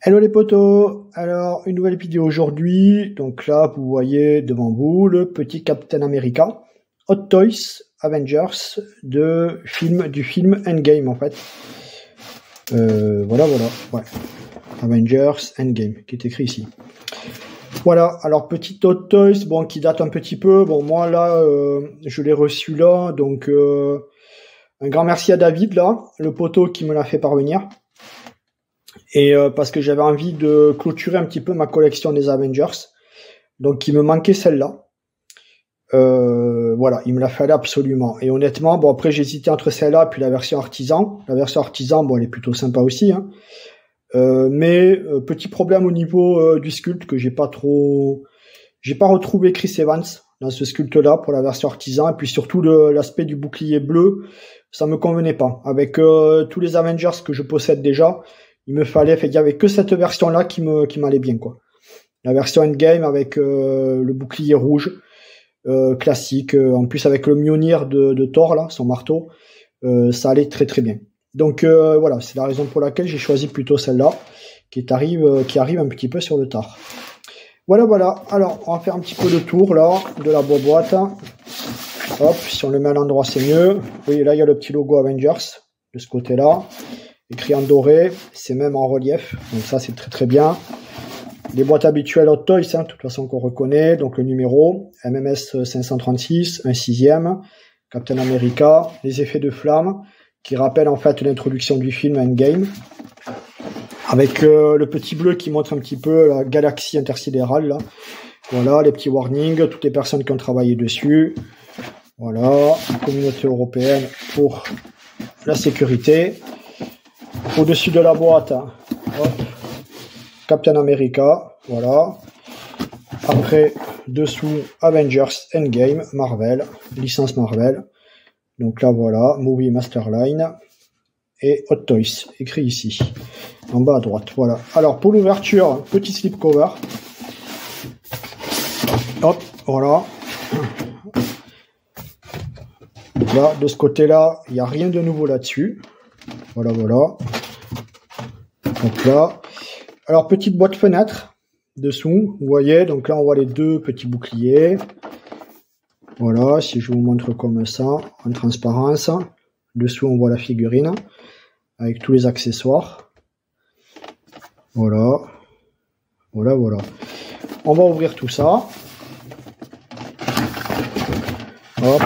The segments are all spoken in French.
Hello les potos, alors une nouvelle vidéo aujourd'hui, donc là vous voyez devant vous le petit Captain America, Hot Toys Avengers du film Endgame en fait. Voilà, ouais, Avengers Endgame qui est écrit ici. Voilà, alors petit Hot Toys, bon qui date un petit peu, bon moi là je l'ai reçu là, donc un grand merci à David là, le poteau qui me l'a fait parvenir. Et parce que j'avais envie de clôturer un petit peu ma collection des Avengers, donc il me manquait celle-là. Voilà, il me la fallait absolument. Et honnêtement, bon après j'hésitais entre celle-là et puis la version artisan. La version artisan, bon elle est plutôt sympa aussi, hein. Mais petit problème au niveau du sculpte que j'ai pas retrouvé Chris Evans dans ce sculpte-là pour la version artisan, et puis surtout l'aspect du bouclier bleu, ça me convenait pas. Avec tous les Avengers que je possède déjà, il y avait que cette version-là qui m'allait bien, quoi. La version Endgame avec le bouclier rouge classique, en plus avec le Mjolnir de Thor là, son marteau, ça allait très très bien. Donc voilà, c'est la raison pour laquelle j'ai choisi plutôt celle-là, qui arrive un petit peu sur le tard. Voilà. Alors, on va faire un petit peu le tour là de la boîte. Hop, si on le met à l'endroit, c'est mieux. Oui, là il y a le petit logo Avengers de ce côté-là, écrit en doré, c'est même en relief, donc ça c'est très très bien. Les boîtes habituelles Hot Toys, hein, de toute façon qu'on reconnaît, donc le numéro, MMS 536, un 6e, Captain America, les effets de flamme, qui rappellent en fait l'introduction du film Endgame, avec le petit bleu qui montre un petit peu la galaxie intersidérale, là. Voilà, les petits warnings, toutes les personnes qui ont travaillé dessus, voilà, communauté européenne pour la sécurité. Au-dessus de la boîte, hop, Captain America, voilà. Après, dessous, Avengers Endgame, Marvel, licence Marvel. Donc là, voilà, Movie Masterline et Hot Toys, écrit ici, en bas à droite, voilà. Alors, pour l'ouverture, petit slipcover. Hop, voilà. Là, de ce côté-là, il n'y a rien de nouveau là-dessus. Voilà. Donc là, alors petite boîte fenêtre dessous, vous voyez, donc là on voit les deux petits boucliers. Voilà, si je vous montre comme ça, en transparence. Dessous on voit la figurine, avec tous les accessoires. Voilà. On va ouvrir tout ça. Hop.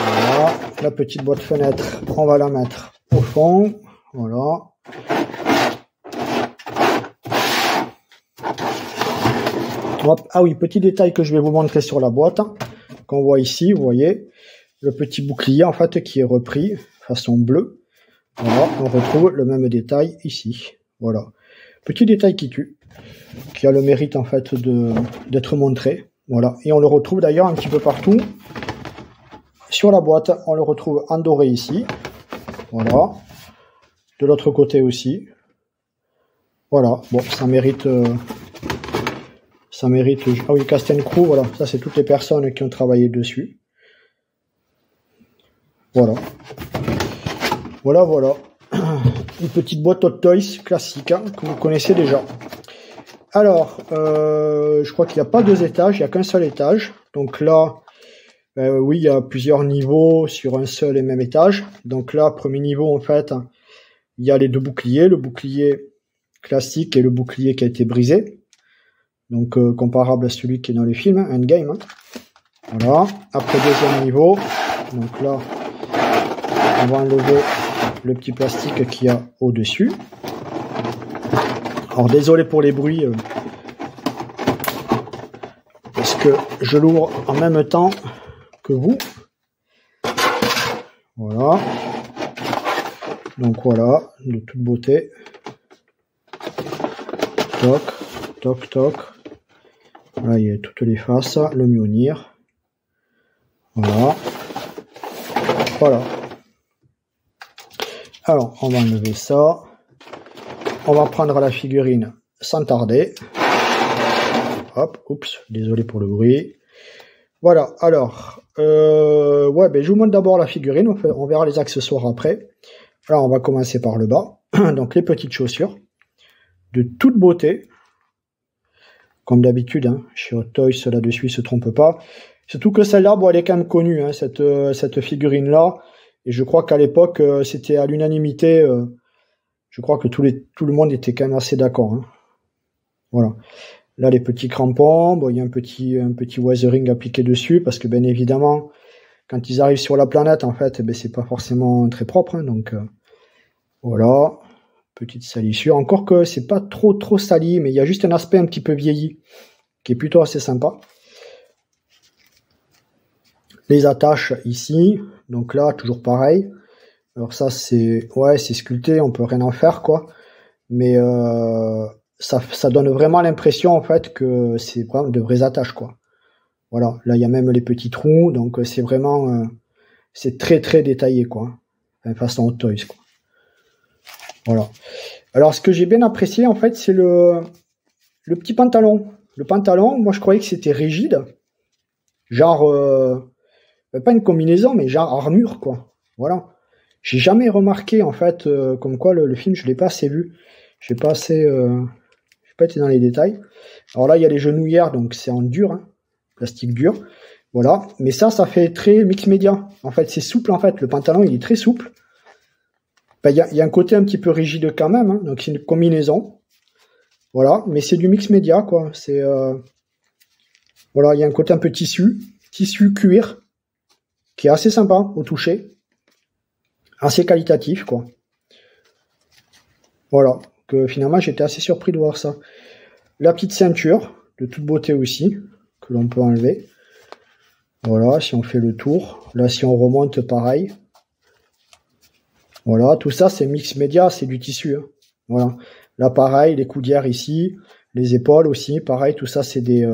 Voilà, la petite boîte fenêtre, on va la mettre au fond, voilà. Hop. Ah oui, petit détail que je vais vous montrer sur la boîte, qu'on voit ici, vous voyez, le petit bouclier en fait qui est repris, façon bleue. Voilà, on retrouve le même détail ici, voilà. Petit détail qui tue, qui a le mérite en fait d'être montré. Voilà, et on le retrouve d'ailleurs un petit peu partout sur la boîte. On le retrouve en doré ici, voilà, de l'autre côté aussi, voilà. Bon, ça mérite. Ah oui, Cast & Crew, voilà, ça c'est toutes les personnes qui ont travaillé dessus. Voilà. Une petite boîte Hot Toys classique, hein, que vous connaissez déjà. Alors, je crois qu'il n'y a pas deux étages, il n'y a qu'un seul étage. Donc là, oui, il y a plusieurs niveaux sur un seul et même étage. Donc là, premier niveau, en fait, il y a les deux boucliers, le bouclier classique et le bouclier qui a été brisé. Donc comparable à celui qui est dans les films, Endgame. Hein. Voilà. Après, deuxième niveau. Donc là, on va enlever le petit plastique qu'il y a au-dessus. Alors désolé pour les bruits, parce que je l'ouvre en même temps que vous. Voilà. Donc voilà, de toute beauté. Toc. Là il y a toutes les faces, le Mjolnir. Voilà. Alors on va enlever ça. On va prendre la figurine sans tarder. Hop, oups, désolé pour le bruit. Voilà, alors, ouais, ben, je vous montre d'abord la figurine, on verra les accessoires après. Alors, on va commencer par le bas. Donc, les petites chaussures, de toute beauté, comme d'habitude, hein, chez Hot Toys, là-dessus, il se trompe pas. Surtout que celle-là, bon, elle est quand même connue, hein, cette figurine-là, et je crois qu'à l'époque, c'était à l'unanimité, je crois que tout le monde était quand même assez d'accord, hein. Voilà. Là, les petits crampons, bon, il y a un petit weathering appliqué dessus, parce que, bien évidemment, quand ils arrivent sur la planète, en fait, ben, c'est pas forcément très propre, hein, donc, voilà. Petite salissure. Encore que c'est pas trop sali, mais il y a juste un aspect un petit peu vieilli, qui est plutôt assez sympa. Les attaches ici, donc là, toujours pareil. Alors ça, c'est sculpté, on peut rien en faire, quoi. Mais, ça donne vraiment l'impression, en fait, que c'est vraiment de vraies attaches, quoi. Voilà, là il y a même les petits trous, donc c'est vraiment, c'est très détaillé, quoi. Enfin, façon Hot Toys, quoi. Voilà. Alors ce que j'ai bien apprécié, en fait, c'est le petit pantalon. Le pantalon, moi je croyais que c'était rigide, genre, pas une combinaison, mais genre armure, quoi. Voilà. J'ai jamais remarqué, en fait, comme quoi le film, je l'ai pas assez vu. J'ai pas été dans les détails. Alors là, il y a les genouillères, donc c'est en dur, hein, plastique dur. Voilà. Mais ça fait très mix média. En fait, c'est souple, en fait. Le pantalon, il est très souple. Ben, il y a un côté un petit peu rigide quand même, hein, donc c'est une combinaison. Voilà. Mais c'est du mix média, quoi. C'est, voilà, il y a un côté un peu tissu cuir, qui est assez sympa au toucher. Assez qualitatif, quoi. Voilà. Que finalement, j'étais assez surpris de voir ça. La petite ceinture, de toute beauté aussi, que l'on peut enlever. Voilà, si on fait le tour. Là, si on remonte, pareil. Voilà, tout ça, c'est mix média, c'est du tissu, hein. Voilà. Là, pareil, les coudières ici, les épaules aussi, pareil, tout ça, c'est des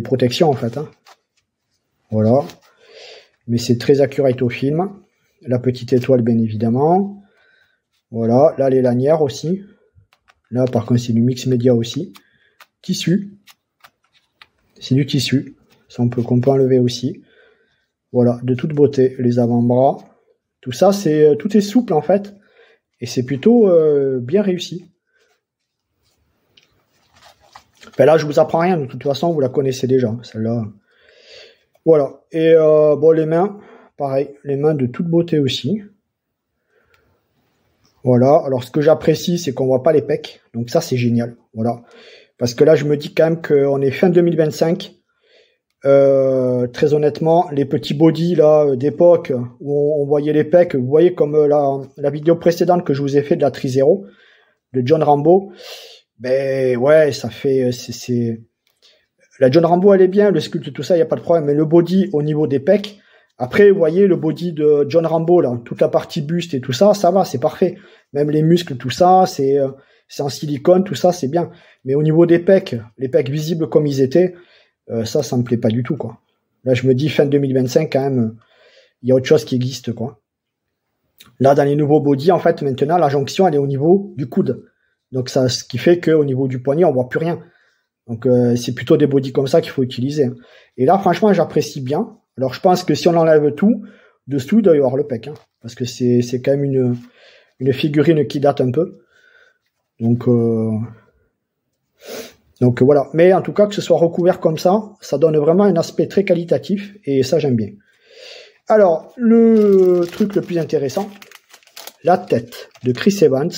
protections, en fait, hein. Voilà. Mais c'est très accurate au film. La petite étoile, bien évidemment. Voilà, là, les lanières aussi. Là, par contre, c'est du mix média aussi. Tissu. C'est du tissu. Ça, qu'on peut enlever aussi. Voilà, de toute beauté. Les avant-bras. Tout ça, tout est souple, en fait. Et c'est plutôt bien réussi. Ben là, je vous apprends rien. De toute façon, vous la connaissez déjà, celle-là. Voilà. Et bon, les mains, pareil. Les mains de toute beauté aussi. Voilà. Alors, ce que j'apprécie, c'est qu'on voit pas les pecs. Donc ça, c'est génial. Voilà. Parce que là, je me dis quand même qu'on est fin 2025. Très honnêtement, les petits bodys là d'époque où on voyait les pecs, vous voyez comme la vidéo précédente que je vous ai fait de la Tri-Zero de John Rambo. Ben ouais, ça fait la John Rambo, elle est bien, le sculpte, tout ça, il y a pas de problème. Mais le body au niveau des pecs, après, vous voyez le body de John Rambo là, toute la partie buste et tout ça, ça va, c'est parfait. Même les muscles, tout ça, c'est en silicone, tout ça, c'est bien. Mais au niveau des pecs, les pecs visibles comme ils étaient, ça me plaît pas du tout, quoi. Là, je me dis, fin 2025, quand même, il y a autre chose qui existe, quoi. Là, dans les nouveaux body, en fait, maintenant, la jonction, elle est au niveau du coude. Donc, ça, ce qui fait qu'au niveau du poignet, on voit plus rien. Donc, c'est plutôt des body comme ça qu'il faut utiliser. Et là, franchement, j'apprécie bien. Alors, je pense que si on enlève tout, dessous, il doit y avoir le pec, hein, parce que c'est quand même une figurine qui date un peu. Donc voilà. Mais en tout cas, que ce soit recouvert comme ça donne vraiment un aspect très qualitatif, et ça, j'aime bien. Alors, le truc le plus intéressant, la tête de Chris Evans.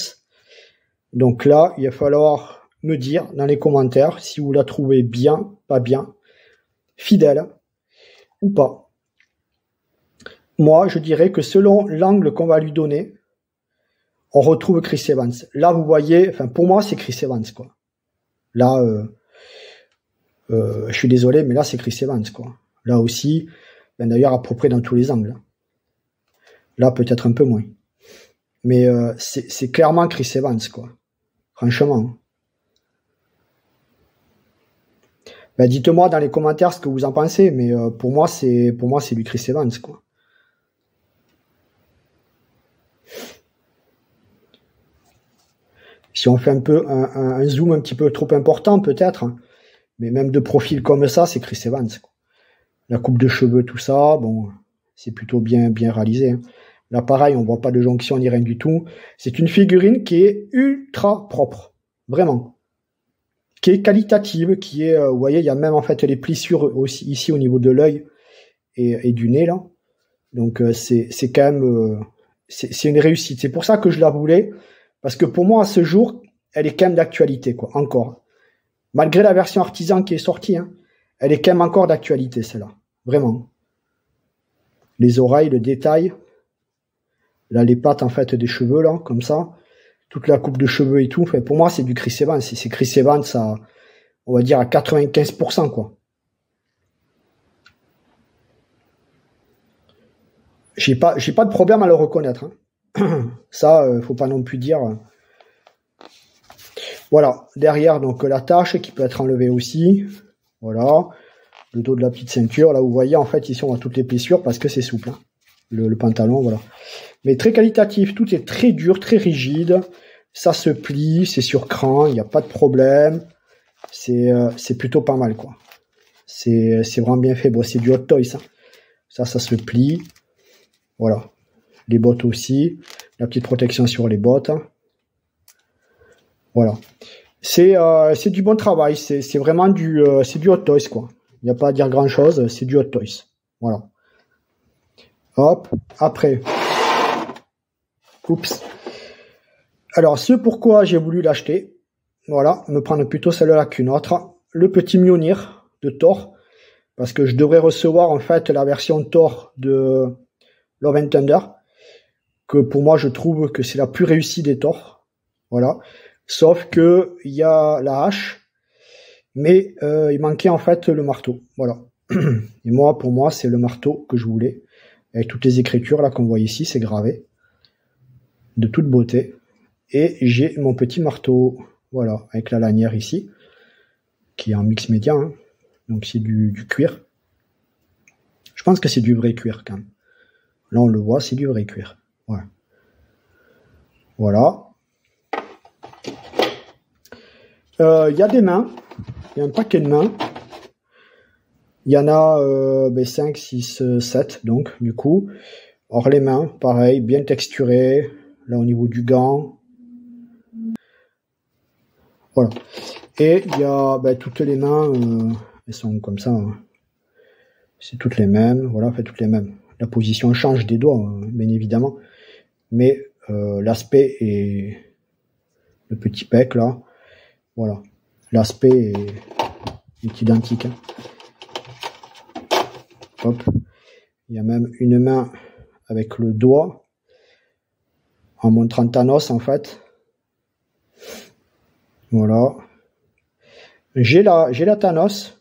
Donc là, il va falloir me dire dans les commentaires si vous la trouvez bien, pas bien, fidèle ou pas. Moi, je dirais que selon l'angle qu'on va lui donner, on retrouve Chris Evans. Là, vous voyez, enfin, pour moi, c'est Chris Evans, quoi. Là, je suis désolé, mais là, c'est Chris Evans, quoi. Là aussi, ben, d'ailleurs, à peu près dans tous les angles. Là, peut-être un peu moins. Mais c'est clairement Chris Evans, quoi. Franchement. Ben, dites-moi dans les commentaires ce que vous en pensez, mais pour moi, c'est du Chris Evans, quoi. Si on fait un peu un zoom un petit peu trop important, peut-être, hein, mais même de profil comme ça, c'est Chris Evans, quoi. La coupe de cheveux, tout ça, bon, c'est plutôt bien réalisé. Hein. Là, pareil, on voit pas de jonction ni rien du tout. C'est une figurine qui est ultra propre, vraiment, qui est qualitative, qui est, vous voyez, il y a même en fait les plissures aussi ici au niveau de l'œil et du nez là. Donc c'est quand même, c'est une réussite. C'est pour ça que je la voulais, parce que pour moi à ce jour, elle est quand même d'actualité, quoi, encore. Malgré la version artisan qui est sortie, hein, elle est quand même encore d'actualité, celle-là. Vraiment. Les oreilles, le détail. Là, les pattes, en fait, des cheveux, là, comme ça. Toute la coupe de cheveux et tout. Enfin, pour moi, c'est du Chris Evans. C'est Chris Evans, ça, on va dire à 95%, quoi. J'ai pas de problème à le reconnaître. Hein. Ça, faut pas non plus dire. Voilà. Derrière, donc, la tache qui peut être enlevée aussi. Voilà. Le dos de la petite ceinture. Là, vous voyez, en fait, ici, on a toutes les plissures parce que c'est souple. Hein. Le pantalon, voilà. Mais très qualitatif. Tout est très dur, très rigide. Ça se plie, c'est sur cran, il n'y a pas de problème. C'est plutôt pas mal, quoi. C'est vraiment bien fait. Bon, c'est du Hot Toys. Hein. Ça se plie. Voilà. Les bottes aussi. La petite protection sur les bottes. Voilà. C'est du bon travail. C'est vraiment du Hot Toys, quoi. Il n'y a pas à dire grand chose. C'est du Hot Toys. Voilà. Hop. Après. Oups. Alors, ce pourquoi j'ai voulu l'acheter. Voilà. Me prendre plutôt celle-là qu'une autre. Le petit Mjolnir de Thor. Parce que je devrais recevoir, en fait, la version Thor de Love and Thunder. Que pour moi, je trouve que c'est la plus réussie des Thor. Voilà. Sauf que il y a la hache, mais il manquait en fait le marteau. Voilà. Et moi, pour moi, c'est le marteau que je voulais. Avec toutes les écritures là qu'on voit ici, c'est gravé. De toute beauté. Et j'ai mon petit marteau. Voilà. Avec la lanière ici. Qui est en mix média. Hein. Donc c'est du cuir. Je pense que c'est du vrai cuir quand même. Là, on le voit, c'est du vrai cuir. Ouais. Voilà. Il y a des mains. Il y a un paquet de mains. Il y en a 5, 6, 7, donc, du coup. Or, les mains, pareil, bien texturées. Là, au niveau du gant. Voilà. Et il y a toutes les mains, elles sont comme ça. Hein. C'est toutes les mêmes. Voilà, fait toutes les mêmes. La position change des doigts, bien évidemment. Mais l'aspect est... Le petit pec, là. Voilà. L'aspect est identique. Hein. Hop. Il y a même une main avec le doigt en montrant Thanos en fait. Voilà. J'ai la Thanos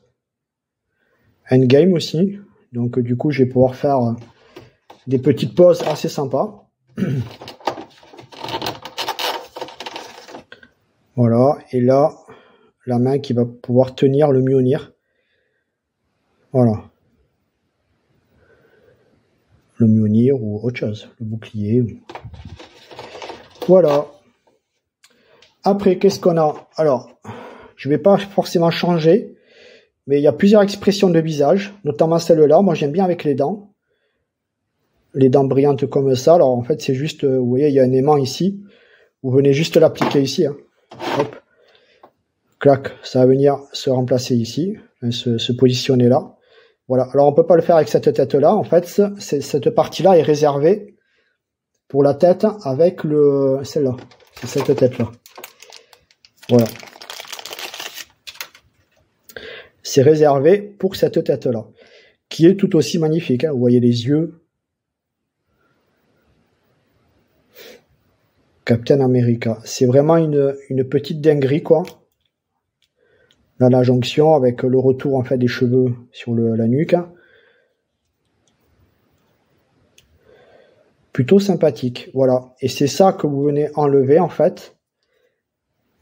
Endgame aussi. Donc du coup je vais pouvoir faire des petites pauses assez sympas. Voilà. Et là, la main qui va pouvoir tenir le Mjolnir. Voilà. Le Mjolnir ou autre chose. Le bouclier. Voilà. Après, qu'est-ce qu'on a? Alors, je vais pas forcément changer, mais il y a plusieurs expressions de visage, notamment celle-là. Moi, j'aime bien avec les dents. Les dents brillantes comme ça. Alors, en fait, c'est juste, vous voyez, il y a un aimant ici. Vous venez juste l'appliquer ici. Hein. Hop. Clac, ça va venir se remplacer ici, se positionner là. Voilà. Alors, on peut pas le faire avec cette tête-là. En fait, cette partie-là est réservée pour la tête avec celle-là. C'est cette tête-là. Voilà. C'est réservé pour cette tête-là, qui est tout aussi magnifique. Hein. Vous voyez les yeux. Captain America. C'est vraiment une petite dinguerie, quoi. Là, la jonction avec le retour, en fait, des cheveux sur la nuque. Hein. Plutôt sympathique. Voilà. Et c'est ça que vous venez enlever, en fait.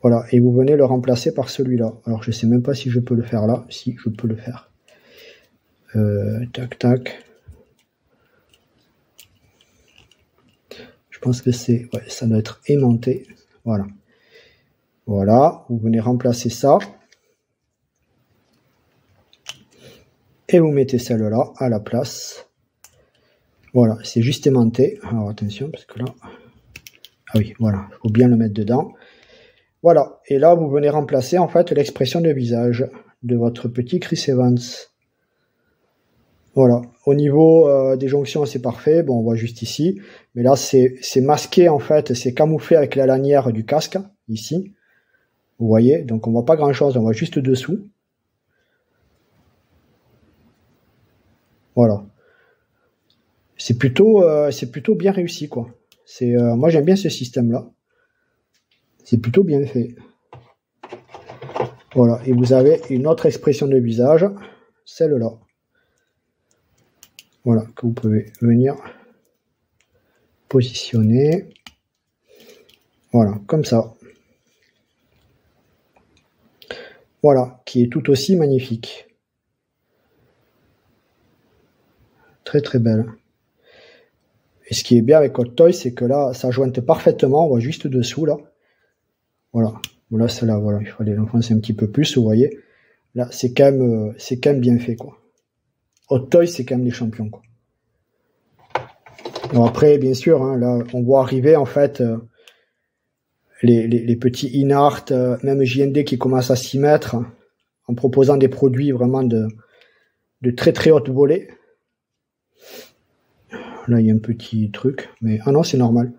Voilà, et vous venez le remplacer par celui-là. Alors, je sais même pas si je peux le faire là. Si, je peux le faire. Tac, tac. Je pense que c'est... Ouais, ça doit être aimanté. Voilà. Voilà, vous venez remplacer ça. Et vous mettez celle-là à la place. Voilà, c'est juste aimanté. Alors attention, parce que là... Ah oui, voilà, il faut bien le mettre dedans. Voilà, et là, vous venez remplacer en fait l'expression de visage de votre petit Chris Evans. Voilà, au niveau des jonctions, c'est parfait. Bon, on voit juste ici. Mais là, c'est masqué en fait, c'est camouflé avec la lanière du casque, ici. Vous voyez, donc on voit pas grand-chose, on voit juste dessous. Voilà. C'est plutôt bien réussi, quoi. Moi, j'aime bien ce système-là. C'est plutôt bien fait. Voilà, et vous avez une autre expression de visage, celle-là. Voilà, que vous pouvez venir positionner. Voilà, comme ça. Voilà, qui est tout aussi magnifique. Très très belle. Et ce qui est bien avec Hot Toys, c'est que là, ça jointe parfaitement, on voit juste dessous, là. Voilà. Voilà, celle-là, voilà, il fallait l'enfoncer un petit peu plus, vous voyez. Là, c'est quand même bien fait, quoi. Hot Toys, c'est quand même les champions, quoi. Alors après, bien sûr, hein, là, on voit arriver, en fait, les petits InArt, même JND qui commencent à s'y mettre, en proposant des produits vraiment de très très haute volée. Là, il y a un petit truc, mais ah non, c'est normal.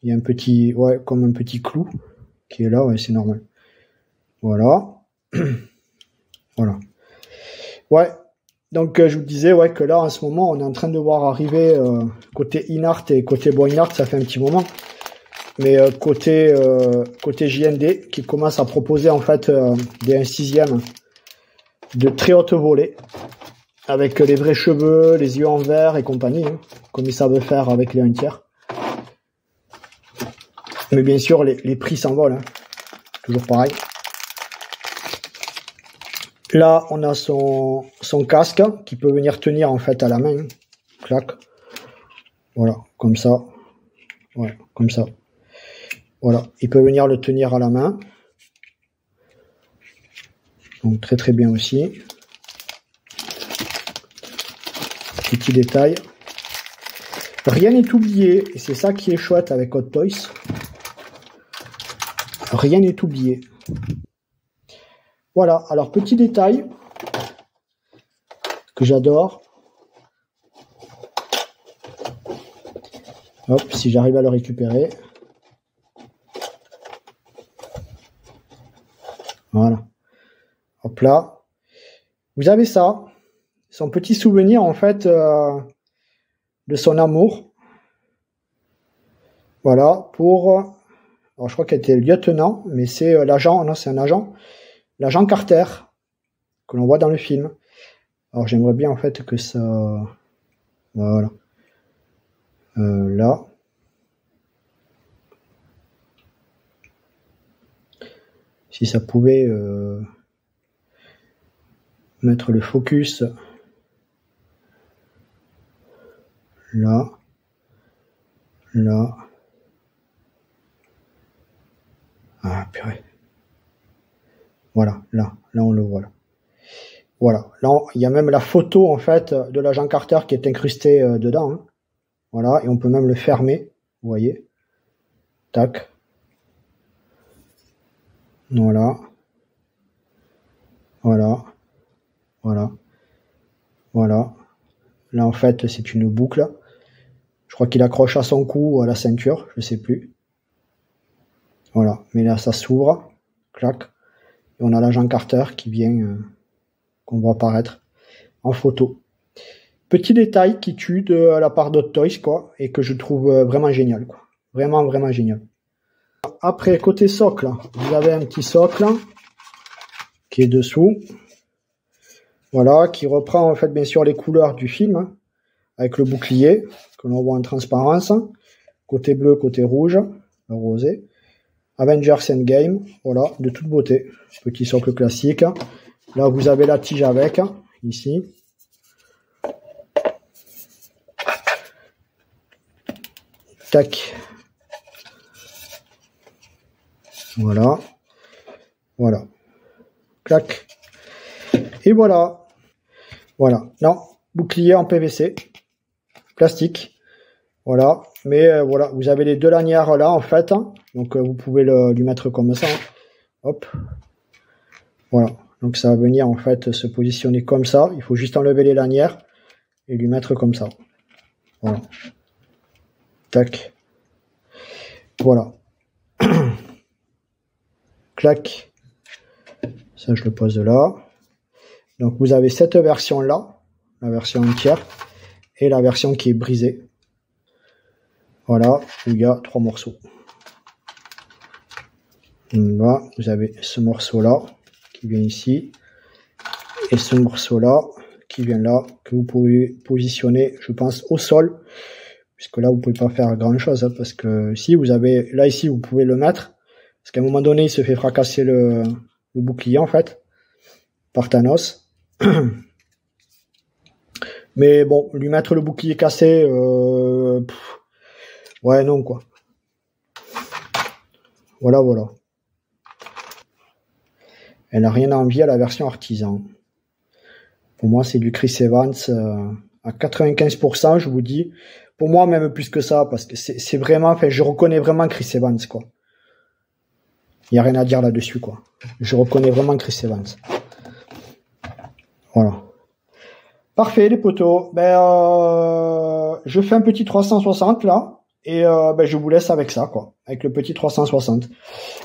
Il y a un petit, ouais, comme un petit clou qui est là, ouais, c'est normal. Voilà. Voilà. Ouais. Donc, je vous disais, ouais, que là, en ce moment, on est en train de voir arriver côté InArt et côté BoyArt, ça fait un petit moment. Mais côté JND, qui commence à proposer, en fait, des 1/6 de très haute volée, avec les vrais cheveux, les yeux en vert et compagnie, hein, comme ils savent faire avec les 1/3. Mais bien sûr, les prix s'envolent, hein. Toujours pareil. Là, on a son casque qui peut venir tenir en fait à la main. Clac. Voilà, comme ça. Ouais, comme ça. Voilà, il peut venir le tenir à la main. Donc très très bien aussi. Petit détail. Rien n'est oublié, et c'est ça qui est chouette avec Hot Toys. Rien n'est oublié. Voilà, alors petit détail que j'adore. Hop, si j'arrive à le récupérer. Voilà. Hop là. Vous avez ça. Son petit souvenir en fait de son amour. Voilà, pour... Alors je crois qu'elle était lieutenant, mais c'est l'agent, non c'est un agent. L'agent Carter, que l'on voit dans le film. Alors j'aimerais bien en fait que ça... Voilà. Là. Si ça pouvait mettre le focus là. Là. Ah purée. Voilà, là on le voit là. Voilà, là il y a même la photo en fait de l'agent Carter qui est incrustée dedans. Hein. Voilà, et on peut même le fermer, vous voyez. Tac. Voilà. Voilà. Voilà. Voilà. Là en fait c'est une boucle. Je crois qu'il accroche à son cou ou à la ceinture, je sais plus. Voilà, mais là ça s'ouvre. Clac. Et on a l'agent Carter qui vient, qu'on voit apparaître en photo. Petit détail qui tue de la part d'Hot Toys, quoi, et que je trouve vraiment génial, quoi. Vraiment, vraiment génial. Après, côté socle, vous avez un petit socle qui est dessous. Voilà, qui reprend en fait bien sûr les couleurs du film, hein, avec le bouclier, que l'on voit en transparence. Côté bleu, côté rouge, le rosé. Avengers Endgame, voilà, de toute beauté. Petit socle classique. Là, vous avez la tige avec, ici. Tac. Voilà. Voilà. Clac. Et voilà. Voilà. Non, bouclier en PVC. Plastique. Voilà. Mais voilà, vous avez les deux lanières là en fait. Hein. Donc vous pouvez lui mettre comme ça. Hein. Hop. Voilà. Donc ça va venir en fait se positionner comme ça. Il faut juste enlever les lanières et lui mettre comme ça. Voilà. Tac. Voilà. Clac. Ça, je le pose là. Donc, vous avez cette version-là, la version entière, et la version qui est brisée. Voilà, où il y a 3 morceaux. Là, vous avez ce morceau-là, qui vient ici, et ce morceau-là, qui vient là, que vous pouvez positionner, je pense, au sol, puisque là, vous pouvez pas faire grand-chose, hein, parce que si vous avez, là, ici, vous pouvez le mettre, parce qu'à un moment donné, il se fait fracasser le bouclier, en fait, par Thanos. Mais bon, lui mettre le bouclier cassé, ouais, non, quoi. Voilà, voilà. Elle n'a rien à envier à la version artisan. Pour moi, c'est du Chris Evans à 95%, je vous dis. Pour moi, même plus que ça, parce que c'est vraiment, enfin, je reconnais vraiment Chris Evans, quoi. Il n'y a rien à dire là-dessus, quoi. Je reconnais vraiment Chris Evans. Voilà. Parfait, les potos. Ben, je fais un petit 360 là. Et ben, je vous laisse avec ça, quoi. Avec le petit 360.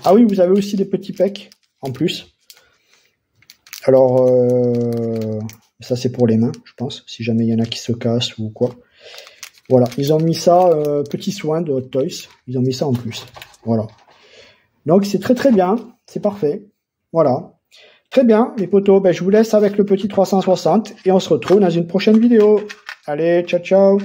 Ah oui, vous avez aussi des petits pecs en plus. Alors, ça c'est pour les mains, je pense. Si jamais il y en a qui se cassent ou quoi. Voilà, ils ont mis ça, petit soin de Hot Toys. Ils ont mis ça en plus. Voilà. Donc c'est très très bien. C'est parfait. Voilà. Très bien, les potos, ben, je vous laisse avec le petit 360 et on se retrouve dans une prochaine vidéo. Allez, ciao, ciao.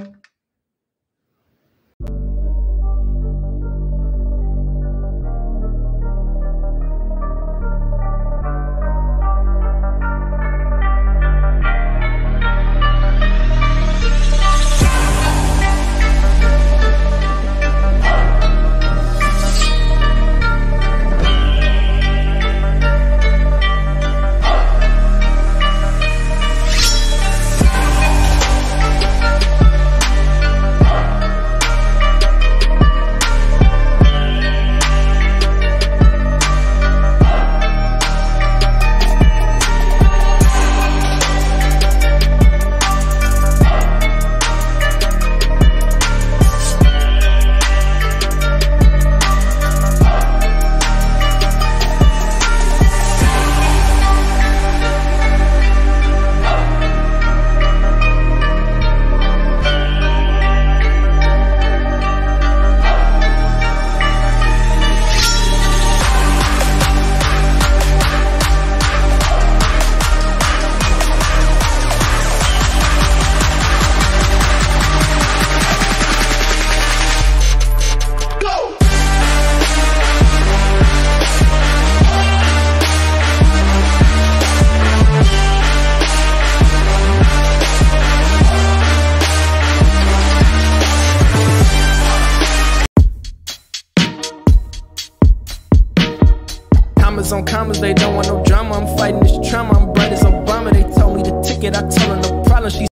On commas, they don't want no drama. I'm fighting this trauma. I'm bright as Obama. They told me the ticket. I told her no problem. She